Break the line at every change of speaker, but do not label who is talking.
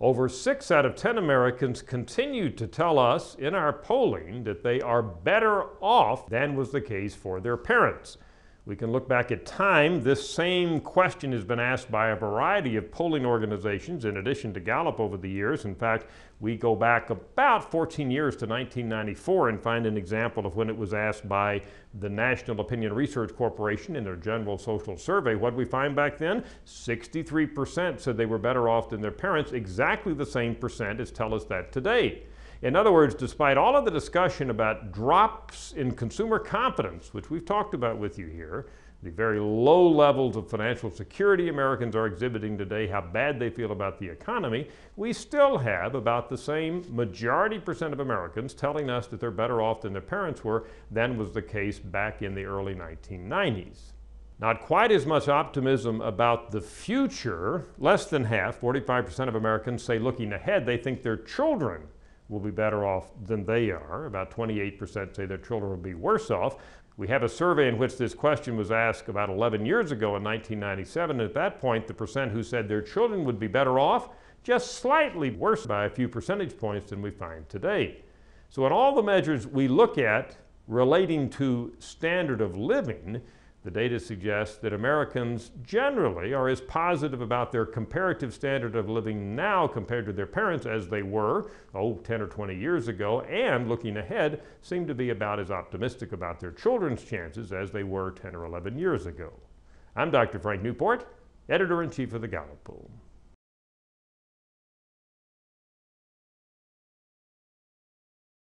Over 6 out of 10 Americans continue to tell us in our polling that they are better off than was the case for their parents. We can look back at time. This same question has been asked by a variety of polling organizations in addition to Gallup over the years. In fact, we go back about 14 years to 1994 and find an example of when it was asked by the National Opinion Research Corporation in their General Social Survey. What did we find back then? 63% said they were better off than their parents, exactly the same percent as tell us that today. In other words, despite all of the discussion about drops in consumer confidence, which we've talked about with you here, the very low levels of financial security Americans are exhibiting today, how bad they feel about the economy, we still have about the same majority percent of Americans telling us that they're better off than their parents were than was the case back in the early 1990s. Not quite as much optimism about the future. Less than half, 45% of Americans say looking ahead, they think their children will be better off than they are. About 28% say their children will be worse off. We have a survey in which this question was asked about 11 years ago in 1997. At that point, the percent who said their children would be better off, just slightly worse by a few percentage points than we find today. So in all the measures we look at relating to standard of living, the data suggests that Americans generally are as positive about their comparative standard of living now compared to their parents as they were, 10 or 20 years ago, and looking ahead, seem to be about as optimistic about their children's chances as they were 10 or 11 years ago. I'm Dr. Frank Newport, Editor-in-Chief of the Gallup Poll.